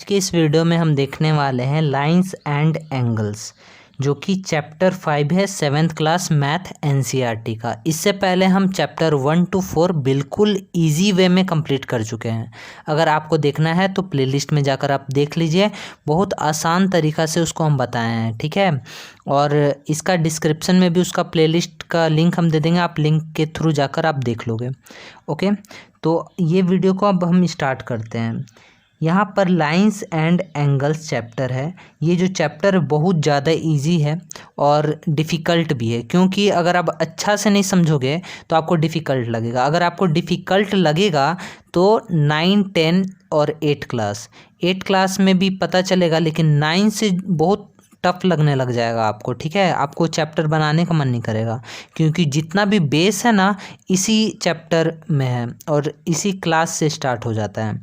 के इस वीडियो में हम देखने वाले हैं लाइंस एंड एंगल्स, जो कि चैप्टर 5 है 7th क्लास मैथ एनसीईआरटी का। इससे पहले हम चैप्टर 1 to 4 बिल्कुल इजी वे में कंप्लीट कर चुके हैं। अगर आपको देखना है तो प्लेलिस्ट में जाकर आप देख लीजिए, बहुत आसान तरीक़ा से उसको हम बताए हैं, ठीक है। और इसका डिस्क्रिप्शन में भी उसका प्लेलिस्ट का लिंक हम दे देंगे, आप लिंक के थ्रू जाकर आप देख लोगे। ओके, तो ये वीडियो को अब हम स्टार्ट करते हैं। यहाँ पर लाइंस एंड एंगल्स चैप्टर है। ये जो चैप्टर बहुत ज़्यादा इजी है और डिफ़िकल्ट भी है, क्योंकि अगर आप अच्छा से नहीं समझोगे तो आपको डिफ़िकल्ट लगेगा। अगर आपको डिफ़िकल्ट लगेगा तो 9, 10 और 8 क्लास में भी पता चलेगा, लेकिन 9 से बहुत टफ लगने लग जाएगा आपको, ठीक है। आपको चैप्टर बनाने का मन नहीं करेगा, क्योंकि जितना भी बेस है ना इसी चैप्टर में है और इसी क्लास से स्टार्ट हो जाता है।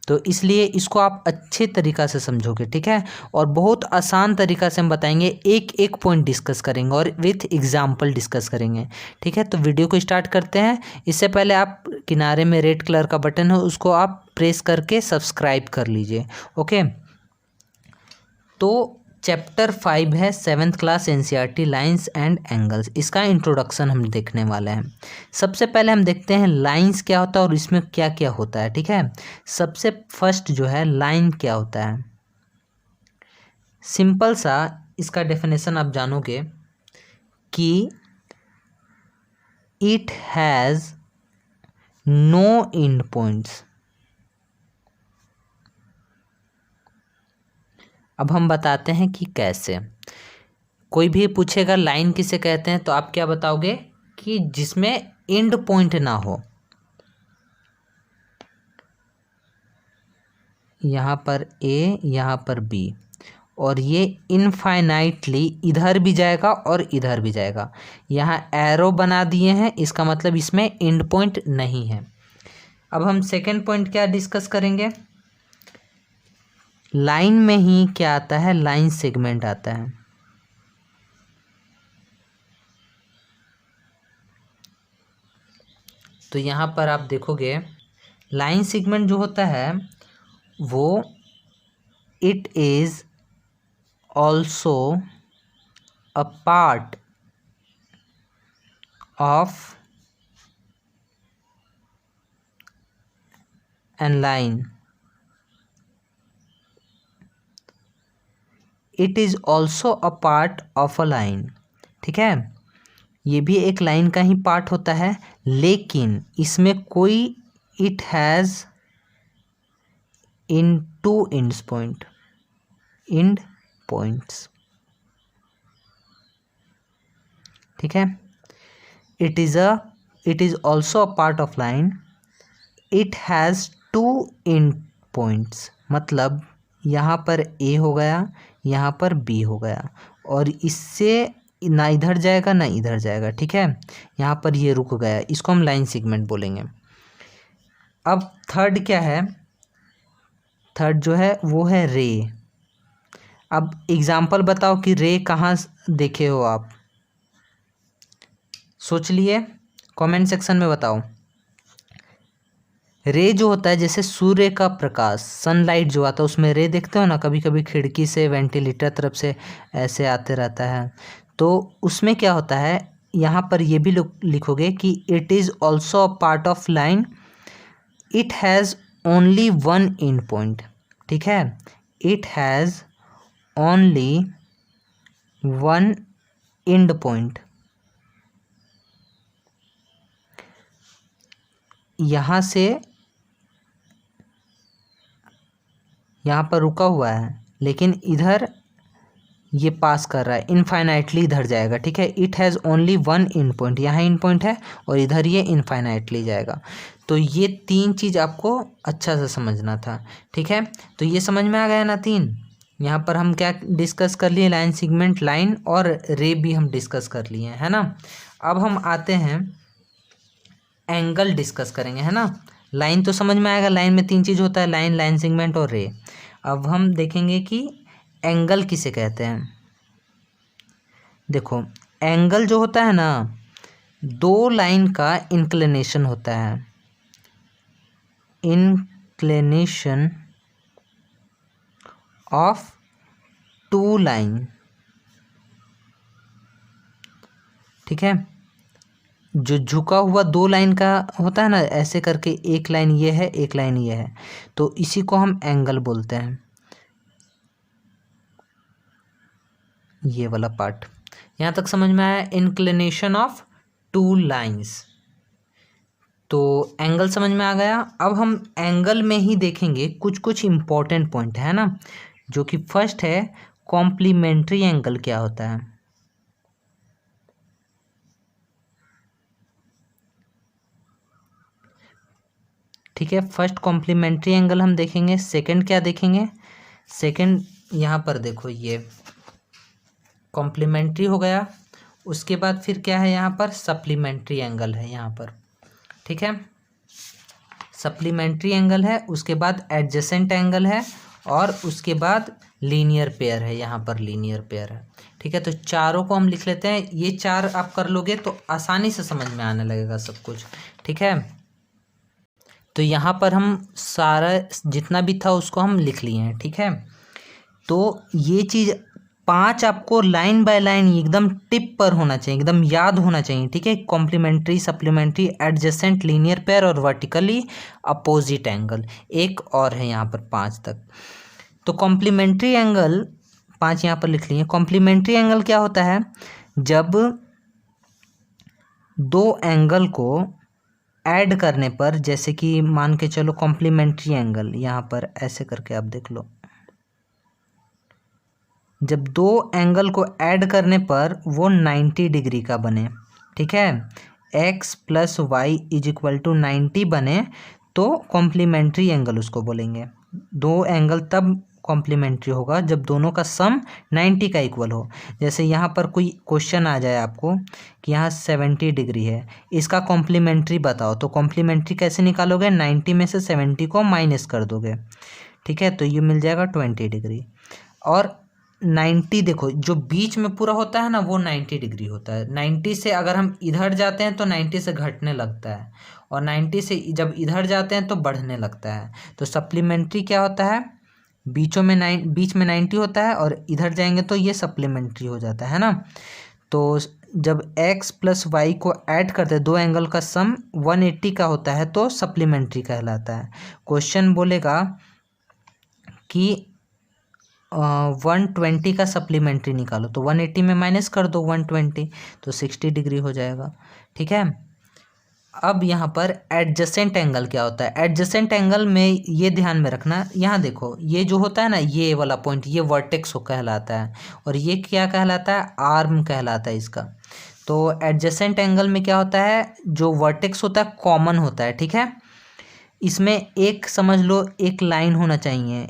तो इसलिए इसको आप अच्छे तरीक़ा से समझोगे, ठीक है। और बहुत आसान तरीक़ा से हम बताएंगे, एक एक पॉइंट डिस्कस करेंगे और विथ एग्जाम्पल डिस्कस करेंगे, ठीक है। तो वीडियो को स्टार्ट करते हैं। इससे पहले आप किनारे में रेड कलर का बटन है, उसको आप प्रेस करके सब्सक्राइब कर लीजिए। ओके, तो चैप्टर 5 है 7th class NCERT lines and angles. इसका इंट्रोडक्शन हम देखने वाले हैं। सबसे पहले हम देखते हैं लाइंस क्या होता है और इसमें क्या क्या होता है, ठीक है। सबसे फर्स्ट जो है लाइन क्या होता है, सिंपल सा इसका डेफिनेशन आप जानोगे कि it has no end points. अब हम बताते हैं कि कैसे। कोई भी पूछेगा लाइन किसे कहते हैं, तो आप क्या बताओगे कि जिसमें एंड पॉइंट ना हो। यहाँ पर ए, यहाँ पर बी, और ये इनफाइनाइटली इधर भी जाएगा और इधर भी जाएगा। यहाँ एरो बना दिए हैं, इसका मतलब इसमें एंड पॉइंट नहीं है। अब हम सेकेंड पॉइंट क्या डिस्कस करेंगे। लाइन में ही क्या आता है, लाइन सेगमेंट आता है। तो यहाँ पर आप देखोगे लाइन सेगमेंट जो होता है वो it is also a part of an line. It is also a part of a line, ठीक है। ये भी एक लाइन का ही पार्ट होता है, लेकिन इसमें कोई it has in two ends point, end points, ठीक है। It is also a part of line. It has two end points, मतलब यहाँ पर ए हो गया, यहाँ पर बी हो गया, और इससे ना इधर जाएगा ना इधर जाएगा, ठीक है। यहाँ पर ये रुक गया, इसको हम लाइन सेगमेंट बोलेंगे। अब थर्ड क्या है, थर्ड जो है वो है रे। अब एग्जाम्पल बताओ कि रे कहाँ देखे हो आप, सोच लिए, कमेंट सेक्शन में बताओ। रे जो होता है जैसे सूर्य का प्रकाश, सनलाइट जो आता है उसमें रे देखते हो ना, कभी कभी खिड़की से वेंटिलेटर तरफ से ऐसे आते रहता है। तो उसमें क्या होता है, यहाँ पर ये भी लिखोगे कि it is also a part of line. It has only one and point, ठीक है। It has only one and point. यहाँ से यहाँ पर रुका हुआ है, लेकिन इधर ये पास कर रहा है, इनफाइनाइटली इधर जाएगा, ठीक है। It has only one and point, यहाँ एंड पॉइंट है और इधर ये इनफाइनाइटली जाएगा। तो ये तीन चीज़ आपको अच्छा से समझना था, ठीक है। तो ये समझ में आ गया ना तीन। यहाँ पर हम क्या डिस्कस कर लिए, लाइन सेगमेंट, लाइन और रे भी हम डिस्कस कर लिए, है ना। अब हम आते हैं एंगल डिस्कस करेंगे, है ना। लाइन तो समझ में आएगा, लाइन में तीन चीज़ होता है, लाइन, लाइन सेगमेंट और रे। अब हम देखेंगे कि एंगल किसे कहते हैं। देखो, एंगल जो होता है ना, दो लाइन का इंक्लिनेशन होता है। इंक्लिनेशन ऑफ टू लाइन, ठीक है। जो झुका हुआ दो लाइन का होता है ना, ऐसे करके एक लाइन ये है, एक लाइन ये है, तो इसी को हम एंगल बोलते हैं, ये वाला पार्ट। यहाँ तक समझ में आया? इंक्लिनेशन ऑफ टू लाइंस, तो एंगल समझ में आ गया। अब हम एंगल में ही देखेंगे कुछ कुछ इम्पोर्टेंट पॉइंट है ना, जो कि फर्स्ट है कॉम्प्लीमेंट्री एंगल क्या होता है। ठीक है, फर्स्ट कॉम्प्लीमेंट्री एंगल हम देखेंगे। सेकंड क्या देखेंगे? सेकंड यहाँ पर देखो, ये कॉम्प्लीमेंट्री हो गया। उसके बाद फिर क्या है यहाँ पर? सप्लीमेंट्री एंगल है यहाँ पर, ठीक है। सप्लीमेंट्री एंगल है, उसके बाद एडजेसेंट एंगल है, और उसके बाद लीनियर पेयर है, यहाँ पर लीनियर पेयर है, ठीक है। तो चारों को हम लिख लेते हैं। ये चार आप कर लोगे तो आसानी से समझ में आने लगेगा सब कुछ, ठीक है। तो यहाँ पर हम सारा जितना भी था उसको हम लिख लिए हैं, ठीक है। तो ये चीज़ 5 आपको लाइन बाय लाइन एकदम टिप पर होना चाहिए, एकदम याद होना चाहिए, ठीक है। Complementary, supplementary, adjacent, linear pair और वर्टिकली अपोजिट एंगल। एक और है यहाँ पर 5 तक। तो कॉम्प्लीमेंट्री एंगल 5 यहाँ पर लिख लिए। कॉम्प्लीमेंट्री एंगल क्या होता है? जब दो एंगल को ऐड करने पर, जैसे कि मान के चलो कॉम्प्लीमेंट्री एंगल, यहाँ पर ऐसे करके आप देख लो, जब दो एंगल को ऐड करने पर वो 90 डिग्री का बने, ठीक है, x + y = 90 बने, तो कॉम्प्लीमेंट्री एंगल उसको बोलेंगे। दो एंगल तब कॉम्प्लीमेंट्री होगा जब दोनों का सम 90 का इक्वल हो। जैसे यहाँ पर कोई क्वेश्चन आ जाए आपको कि यहाँ 70 डिग्री है, इसका कॉम्प्लीमेंट्री बताओ, तो कॉम्प्लीमेंट्री कैसे निकालोगे? 90 में से 70 को माइनस कर दोगे, ठीक है, तो ये मिल जाएगा 20 डिग्री। और 90 देखो, जो बीच में पूरा होता है ना, वो 90 डिग्री होता है। 90 से अगर हम इधर जाते हैं तो 90 से घटने लगता है, और 90 से जब इधर जाते हैं तो बढ़ने लगता है। तो सप्लीमेंट्री क्या होता है? बीच में 90 होता है, और इधर जाएंगे तो ये सप्लीमेंट्री हो जाता है ना। तो जब x + y को ऐड करते हैं, दो एंगल का सम 180 का होता है, तो सप्लीमेंट्री कहलाता है। क्वेश्चन बोलेगा कि 120 का सप्लीमेंट्री निकालो, तो 180 में माइनस कर दो 120, तो 60 डिग्री हो जाएगा, ठीक है। अब यहाँ पर एडजेसेंट एंगल क्या होता है? एडजेसेंट एंगल में ये ध्यान में रखना, यहाँ देखो, ये जो होता है ना, ये वाला पॉइंट, ये वर्टेक्स को कहलाता है, और ये क्या कहलाता है? आर्म कहलाता है इसका। तो एडजेसेंट एंगल में क्या होता है? जो वर्टेक्स होता है कॉमन होता है, ठीक है। इसमें एक समझ लो, एक लाइन होना चाहिए,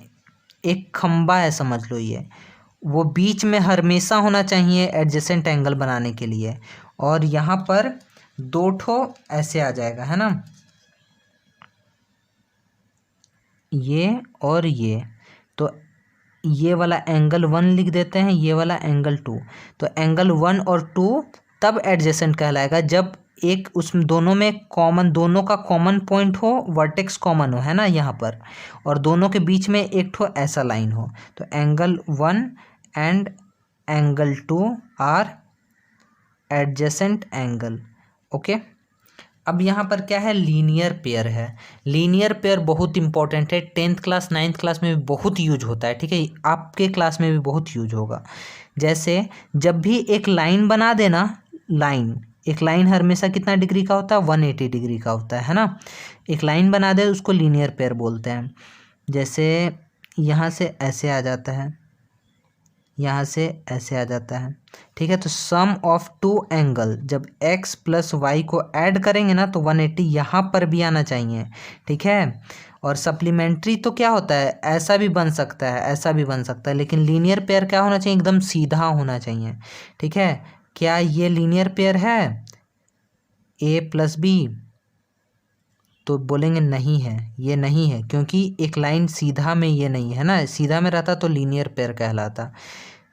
एक खंबा है समझ लो, ये वो बीच में हमेशा होना चाहिए एडजेसेंट एंगल बनाने के लिए। और यहाँ पर दो ठो ऐसे आ जाएगा, है ना, ये और ये। तो ये वाला एंगल 1 लिख देते हैं, ये वाला एंगल 2। तो एंगल 1 और 2 तब एडजेसेंट कहलाएगा जब एक उस दोनों में कॉमन, दोनों का कॉमन पॉइंट हो, वर्टेक्स कॉमन हो, है ना यहाँ पर, और दोनों के बीच में एक ठो ऐसा लाइन हो। तो angle 1 and angle 2 are adjacent angle, okay. अब यहाँ पर क्या है? लीनियर पेयर है। लीनियर पेयर बहुत इंपॉर्टेंट है, 10th क्लास 9th क्लास में भी बहुत यूज होता है, ठीक है, आपके क्लास में भी बहुत यूज होगा। जैसे जब भी एक लाइन बना देना, एक लाइन हमेशा कितना डिग्री का होता है? 180 डिग्री का होता है ना। एक लाइन बना दे उसको लीनियर पेयर बोलते हैं। जैसे यहाँ से ऐसे आ जाता है, यहाँ से ऐसे आ जाता है, ठीक है। तो सम ऑफ टू एंगल, जब x + y को ऐड करेंगे ना, तो 180 यहाँ पर भी आना चाहिए, ठीक है। और सप्लीमेंट्री तो क्या होता है? ऐसा भी बन सकता है, ऐसा भी बन सकता है, लेकिन लीनियर पेयर क्या होना चाहिए? एकदम सीधा होना चाहिए, ठीक है। क्या ये लीनियर पेयर है a + b? तो बोलेंगे नहीं है, ये नहीं है, क्योंकि एक लाइन सीधा में ये नहीं है ना, सीधा में रहता तो लीनियर पेयर कहलाता।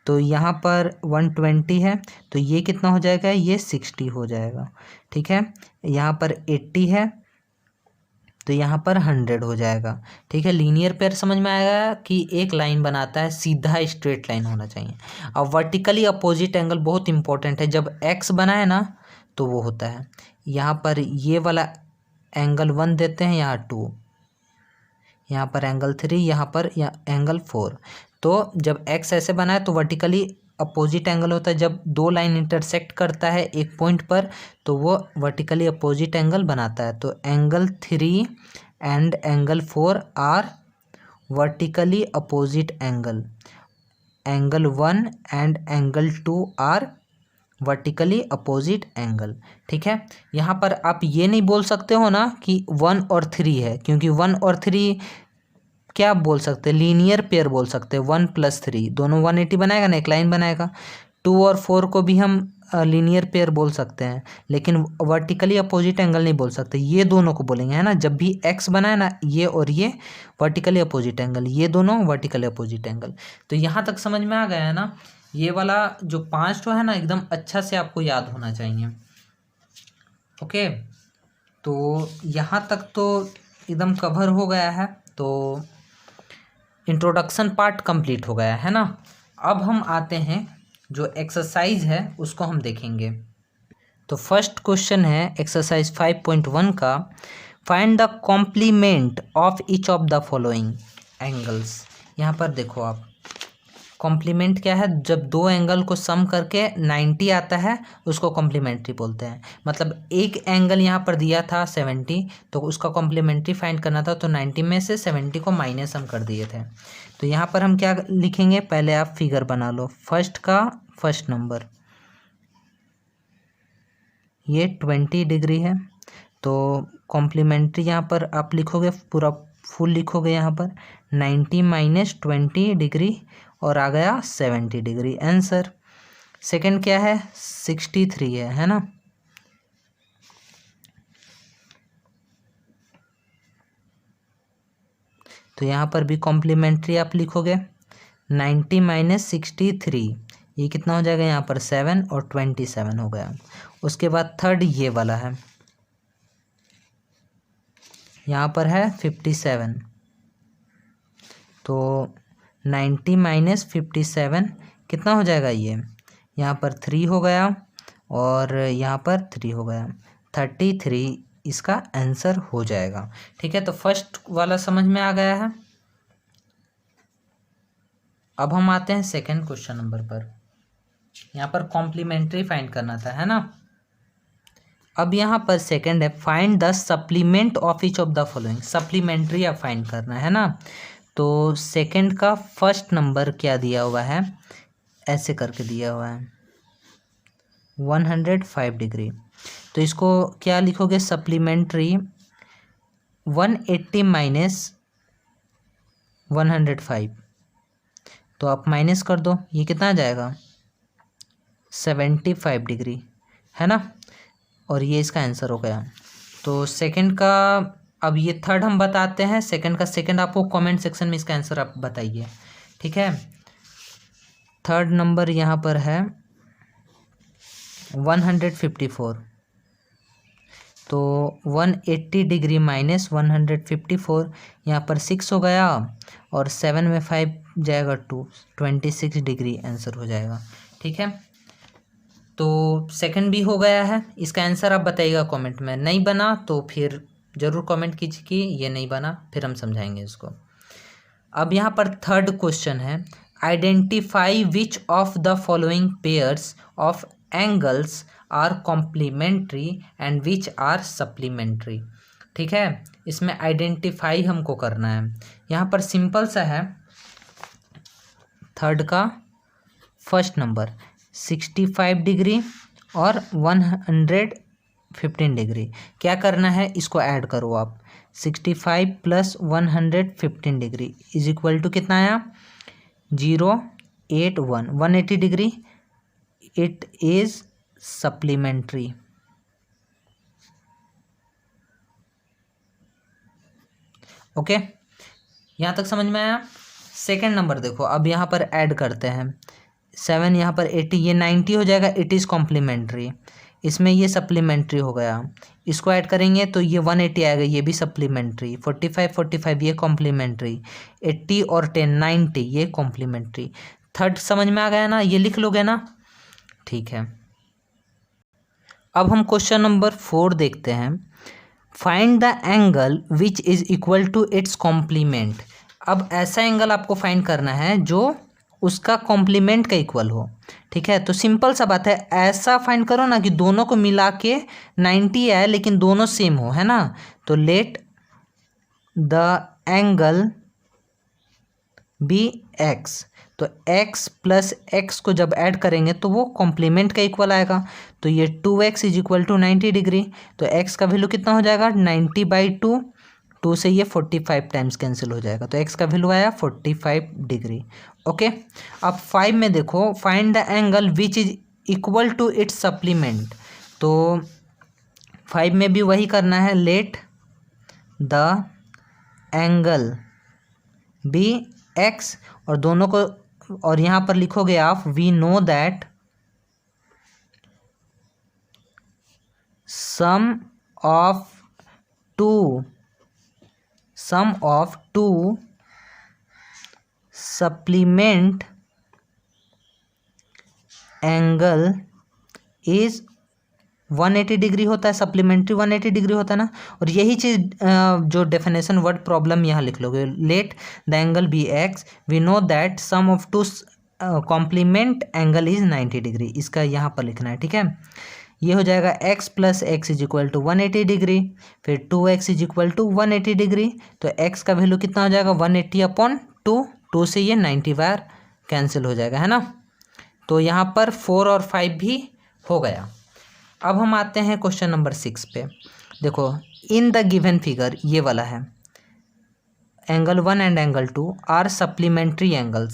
तो यहाँ पर 120 है, तो ये कितना हो जाएगा? ये 60 हो जाएगा, ठीक है। यहाँ पर 80 है, तो यहाँ पर 100 हो जाएगा। ठीक है, लीनियर पेयर समझ में आएगा कि एक लाइन बनाता है, सीधा स्ट्रेट लाइन होना चाहिए। अब वर्टिकली अपोजिट एंगल बहुत इंपॉर्टेंट है, जब एक्स बनाए ना तो वो होता है यहाँ पर ये वाला एंगल 1 देते हैं, यहाँ 2, यहाँ पर एंगल 3, यहाँ पर एंगल 4। तो जब एक्स ऐसे बनाए तो वर्टिकली अपोजिट एंगल होता है, जब दो लाइन इंटरसेक्ट करता है एक पॉइंट पर तो वो वर्टिकली अपोजिट एंगल बनाता है। तो angle 3 and angle 4 are vertically opposite angle, angle 1 and angle 2 are vertically opposite angle. ठीक है, यहाँ पर आप ये नहीं बोल सकते हो ना कि 1 और 3 है, क्योंकि 1 और 3 क्या बोल सकते हैं, लीनियर पेयर बोल सकते हैं। 1 + 3 दोनों 180 बनाएगा ना, एक लाइन बनाएगा। 2 और 4 को भी हम लीनियर पेयर बोल सकते हैं, लेकिन वर्टिकली अपोजिट एंगल नहीं बोल सकते। ये दोनों को बोलेंगे, है ना। जब भी एक्स बनाए ना, ये और ये वर्टिकली अपोजिट एंगल, ये दोनों वर्टिकली अपोजिट एंगल। तो यहाँ तक समझ में आ गया है ना। ये वाला जो 5 तो है ना, एकदम अच्छा से आपको याद होना चाहिए। ओके, तो यहाँ तक तो एकदम कवर हो गया है। तो इंट्रोडक्शन पार्ट कंप्लीट हो गया है ना। अब हम आते हैं जो एक्सरसाइज है उसको हम देखेंगे। तो फर्स्ट क्वेश्चन है एक्सरसाइज 5.1 का, find the complement of each of the following angles. यहाँ पर देखो आप, कॉम्प्लीमेंट क्या है, जब दो एंगल को सम करके 90 आता है उसको कॉम्प्लीमेंट्री बोलते हैं। मतलब एक एंगल यहाँ पर दिया था 70, तो उसका कॉम्प्लीमेंट्री फाइंड करना था, तो 90 में से 70 को माइनस हम कर दिए थे। तो यहाँ पर हम क्या लिखेंगे, पहले आप फिगर बना लो। फर्स्ट का फर्स्ट नंबर ये 20 डिग्री है, तो कॉम्प्लीमेंट्री यहाँ पर आप लिखोगे, पूरा फुल लिखोगे यहाँ पर 90 - 20 डिग्री और आ गया 70 डिग्री आंसर। सेकंड क्या है, 63 है ना। तो यहाँ पर भी कॉम्प्लीमेंट्री आप लिखोगे 90 - 63, ये कितना हो जाएगा, यहाँ पर 7 और 27 हो गया। उसके बाद थर्ड ये वाला है, यहाँ पर है 57, तो 90 - 57 कितना हो जाएगा, ये यहाँ पर 3 हो गया और यहाँ पर 3 हो गया, 33 इसका आंसर हो जाएगा। ठीक है, तो फर्स्ट वाला समझ में आ गया है। अब हम आते हैं सेकंड क्वेश्चन नंबर पर। यहाँ पर कॉम्प्लीमेंट्री फाइंड करना था, है ना। अब यहाँ पर सेकंड है, find the supplement of each of the following. Supplementary आप फाइंड करना है ना। तो सेकंड का फर्स्ट नंबर क्या दिया हुआ है, ऐसे करके दिया हुआ है 105 डिग्री। तो इसको क्या लिखोगे, सप्लीमेंट्री 180 - 105, तो आप माइनस कर दो, ये कितना आ जाएगा 75 डिग्री, है ना। और ये इसका आंसर हो गया। तो सेकंड का, अब ये थर्ड हम बताते हैं। सेकंड का सेकंड आपको कमेंट सेक्शन में इसका आंसर आप बताइए। ठीक है, थर्ड नंबर यहाँ पर है 154, तो 180 डिग्री - 154, यहाँ पर 6 हो गया और 7 में 5 जाएगा 2, 26 डिग्री आंसर हो जाएगा। ठीक है, तो सेकंड भी हो गया है। इसका आंसर आप बताइएगा कमेंट में, नहीं बना तो फिर ज़रूर कमेंट कीजिए कि ये नहीं बना, फिर हम समझाएंगे इसको। अब यहाँ पर थर्ड क्वेश्चन है, identify which of the following pairs of angles are complementary and which are supplementary. ठीक है, इसमें आइडेंटिफाई हमको करना है। यहाँ पर सिंपल सा है, थर्ड का फर्स्ट नंबर 65 डिग्री और 115 डिग्री, क्या करना है, इसको ऐड करो आप। 65 + 115 डिग्री इज इक्वल टू कितना आया, 081, 180 degree. It is supplementary. Okay, यहाँ तक समझ में आया। सेकंड नंबर देखो, अब यहाँ पर ऐड करते हैं 7, यहाँ पर 80, ये 90 हो जाएगा, इट इज़ कॉम्प्लीमेंट्री। इसमें ये सप्लीमेंट्री हो गया, इसको ऐड करेंगे तो ये 180 आएगा, ये भी सप्लीमेंट्री, 45 ये कॉम्प्लीमेंट्री, 80 और 10 90 ये कॉम्प्लीमेंट्री। थर्ड समझ में आ गया ना, ये लिख लोगे ना, ठीक है। अब हम क्वेश्चन नंबर 4 देखते हैं। Find the angle which is equal to its complement. अब ऐसा एंगल आपको फाइंड करना है जो उसका कॉम्प्लीमेंट का इक्वल हो, ठीक है। तो सिंपल सा बात है, ऐसा फाइंड करो ना कि दोनों को मिला के 90 आए लेकिन दोनों सेम हो, है ना। तो let the angle be X, तो x प्लस एक्स को जब ऐड करेंगे तो वो कॉम्प्लीमेंट का इक्वल आएगा। तो ये 2x is equal to 90 degree, तो x का वैल्यू कितना हो जाएगा 90/2, 2 से ये 45 टाइम्स कैंसिल हो जाएगा, तो x का वैल्यू आया 45 डिग्री। ओके, अब 5 में देखो, find the angle which is equal to its supplement. तो 5 में भी वही करना है, let the angle be X, और दोनों को, और यहाँ पर लिखोगे आप we know that sum of two supplement angle is 180 degree होता है, सप्लीमेंट्री 180 डिग्री होता है ना। और यही चीज़ जो डेफिनेशन वर्ड प्रॉब्लम यहाँ लिख लोगे, let the angle be X, we know that sum of two complement angle is 90 degree, इसका यहाँ पर लिखना है, ठीक है। ये हो जाएगा x plus X is equal to 180 degree, फिर 2x is equal to 180 degree, तो x का वैल्यू कितना हो जाएगा 180/2, 2 से ये 90 बार कैंसिल हो जाएगा, है ना। तो यहाँ पर 4 और 5 भी हो गया। अब हम आते हैं क्वेश्चन नंबर 6 पे। देखो, इन द गिवन फिगर, ये वाला है, angle 1 and angle 2 are supplementary angle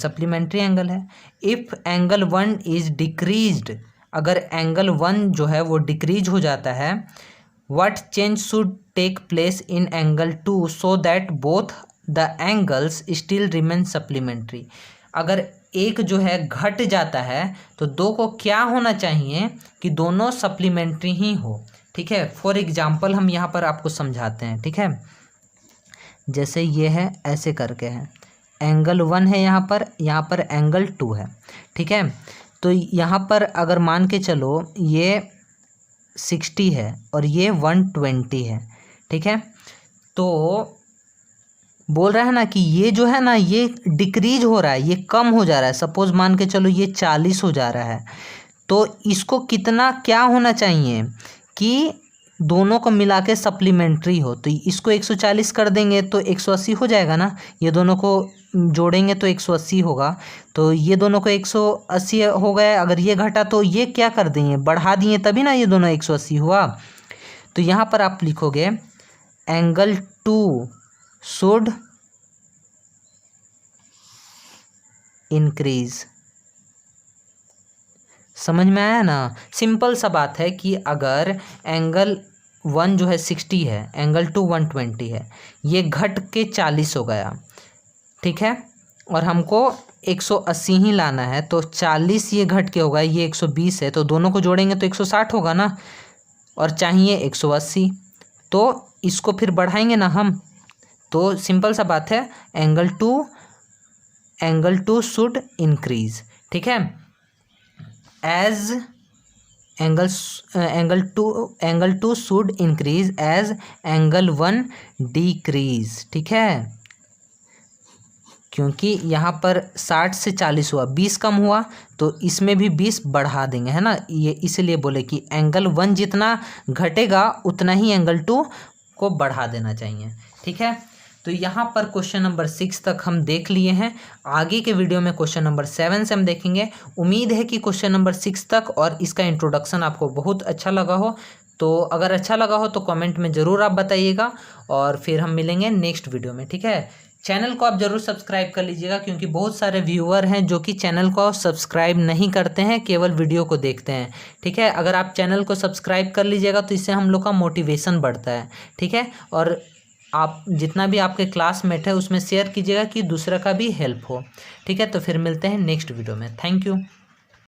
है। इफ़ एंगल 1 इज डिक्रीज्ड, अगर एंगल 1 जो है वो डिक्रीज हो जाता है, what change should take place in angle 2 so that both the angles still remain supplementary. अगर एक जो है घट जाता है तो दो को क्या होना चाहिए कि दोनों सप्लीमेंट्री ही हो, ठीक है। फॉर एग्जांपल हम यहाँ पर आपको समझाते हैं, ठीक है। जैसे ये है, ऐसे करके है, एंगल 1 है यहाँ पर एंगल 2 है, ठीक है। तो यहाँ पर अगर मान के चलो ये 60 है और ये 120 है, ठीक है। तो बोल रहा है ना कि ये जो है ना ये डिक्रीज हो रहा है, ये कम हो जा रहा है। सपोज मान के चलो ये 40 हो जा रहा है, तो इसको कितना क्या होना चाहिए कि दोनों को मिला के सप्लीमेंट्री हो। तो इसको 140 कर देंगे तो 180 हो जाएगा ना, ये दोनों को जोड़ेंगे तो 180 होगा, तो ये दोनों को 180 हो गया। अगर ये घटा तो ये क्या कर दिए, बढ़ा दिए, तभी ना ये दोनों 180 हुआ। तो यहाँ पर आप लिखोगे एंगल 2 शुड इंक्रीज। समझ में आया ना, सिंपल सा बात है कि अगर एंगल 1 जो है 60 है, एंगल 2 120 है, ये घट के 40 हो गया, ठीक है, और हमको 180 ही लाना है, तो 40 ये घट के होगा, ये 120 है, तो दोनों को जोड़ेंगे तो 160 होगा ना, और चाहिए 180, तो इसको फिर बढ़ाएंगे ना हम। तो सिंपल सा बात है, एंगल 2 शुड इंक्रीज, ठीक है, as angle 2 should increase as angle 1 decrease, ठीक है। क्योंकि यहाँ पर 60 से 40 हुआ, 20 कम हुआ, तो इसमें भी 20 बढ़ा देंगे, है ना। ये इसलिए बोले कि एंगल 1 जितना घटेगा उतना ही एंगल 2 को बढ़ा देना चाहिए, ठीक है। तो यहाँ पर क्वेश्चन नंबर 6 तक हम देख लिए हैं। आगे के वीडियो में क्वेश्चन नंबर 7 से हम देखेंगे। उम्मीद है कि क्वेश्चन नंबर 6 तक और इसका इंट्रोडक्शन आपको बहुत अच्छा लगा हो। तो अगर अच्छा लगा हो तो कमेंट में ज़रूर आप बताइएगा, और फिर हम मिलेंगे नेक्स्ट वीडियो में, ठीक है। चैनल को आप ज़रूर सब्सक्राइब कर लीजिएगा, क्योंकि बहुत सारे व्यूअर हैं जो कि चैनल को सब्सक्राइब नहीं करते हैं, केवल वीडियो को देखते हैं, ठीक है। अगर आप चैनल को सब्सक्राइब कर लीजिएगा तो इससे हम लोग का मोटिवेशन बढ़ता है, ठीक है। और आप जितना भी आपके क्लासमेट है उसमें शेयर कीजिएगा कि दूसरा का भी हेल्प हो, ठीक है। तो फिर मिलते हैं नेक्स्ट वीडियो में। Thank you.